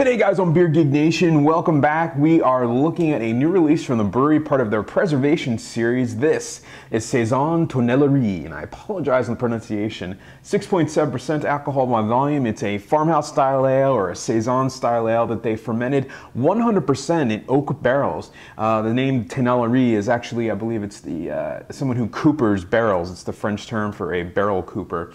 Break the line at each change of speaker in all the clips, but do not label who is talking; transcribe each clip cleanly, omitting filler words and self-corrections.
G'day guys on Beer Geek Nation, welcome back. We are looking at a new release from the Bruery, part of their preservation series. This is Saison Tonnellerie, and I apologize on the pronunciation. 6.7% alcohol by volume. It's a farmhouse style ale or a Saison style ale that they fermented 100% in oak barrels. The name Tonnellerie is actually, I believe it's the someone who coopers barrels. It's the French term for a barrel cooper.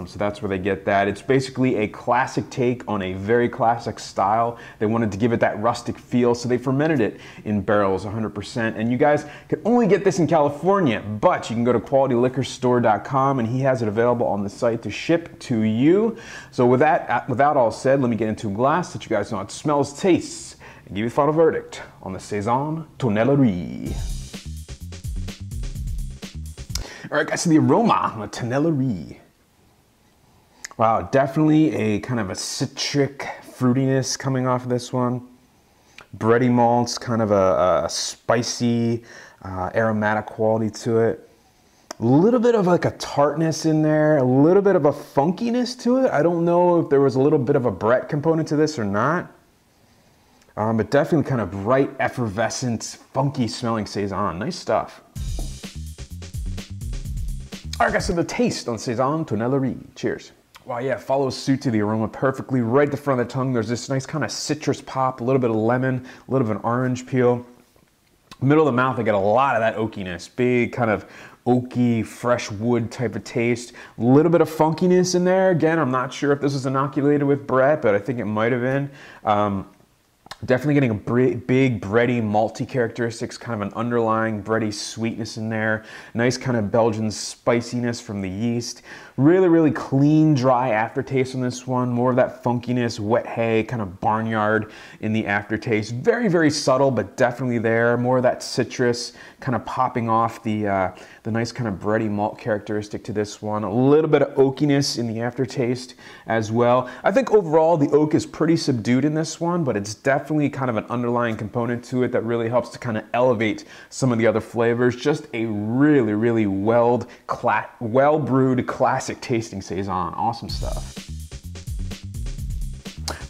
So that's where they get that. It's basically a classic take on a very classic style. They wanted to give it that rustic feel, so they fermented it in barrels 100%. And you guys can only get this in California, but you can go to qualityliquorstore.com and he has it available on the site to ship to you. So with that all said, let me get into a glass that you guys know how it smells, tastes, and give you the final verdict on the Saison Tonnellerie. All right, guys, so the aroma on the Tonnellerie. Wow, definitely a kind of a citric fruitiness coming off of this one. Bready malts, kind of a spicy, aromatic quality to it. A little bit of like a tartness in there, a little bit of a funkiness to it. I don't know if there was a little bit of a Brett component to this or not. But definitely kind of bright, effervescent, funky smelling Saison. Nice stuff. All right, guys, so the taste on Saison Tonnellerie. Cheers. Wow, yeah, follows suit to the aroma perfectly. Right at the front of the tongue, there's this nice kind of citrus pop, a little bit of lemon, a little bit of an orange peel. Middle of the mouth, I get a lot of that oakiness. Big kind of oaky, fresh wood type of taste. A little bit of funkiness in there. Again, I'm not sure if this was inoculated with Brett, but I think it might have been. Definitely getting a big bready, malty characteristics, kind of an underlying bready sweetness in there. Nice kind of Belgian spiciness from the yeast. Really, really clean, dry aftertaste on this one. More of that funkiness, wet hay, kind of barnyard in the aftertaste. Very, very subtle, but definitely there. More of that citrus kind of popping off the nice kind of bready malt characteristic to this one. A little bit of oakiness in the aftertaste as well. I think overall the oak is pretty subdued in this one, but it's definitely kind of an underlying component to it that really helps to kind of elevate some of the other flavors. Just a really, really well-brewed, classic tasting Saison. Awesome stuff.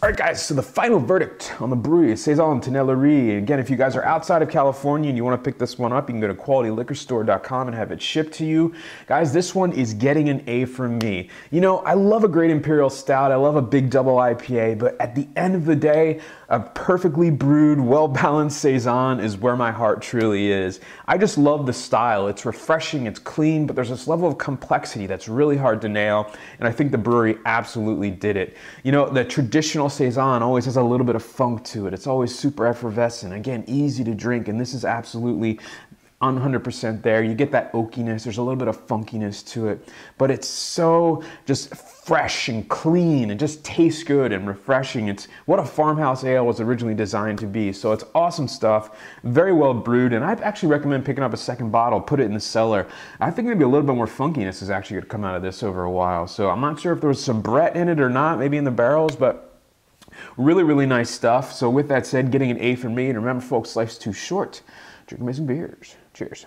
All right, guys, so the final verdict on the Bruery Saison Tonnellerie. Again, if you guys are outside of California and you want to pick this one up, you can go to qualityliquorstore.com and have it shipped to you. Guys, this one is getting an A from me. You know, I love a great Imperial Stout. I love a big double IPA, but at the end of the day, a perfectly brewed, well-balanced Saison is where my heart truly is. I just love the style. It's refreshing, it's clean, but there's this level of complexity that's really hard to nail, and I think the Bruery absolutely did it. You know, the traditional Saison always has a little bit of funk to it. It's always super effervescent. Again, easy to drink, and this is absolutely 100% there. You get that oakiness. There's a little bit of funkiness to it, but it's so just fresh and clean and just tastes good and refreshing. It's what a farmhouse ale was originally designed to be. So it's awesome stuff, very well brewed, and I'd actually recommend picking up a second bottle, put it in the cellar. I think maybe a little bit more funkiness is actually going to come out of this over a while. So I'm not sure if there was some Brett in it or not, maybe in the barrels, but really, really nice stuff. So with that said, getting an A from me. And remember, folks, life's too short. Drink amazing beers. Cheers.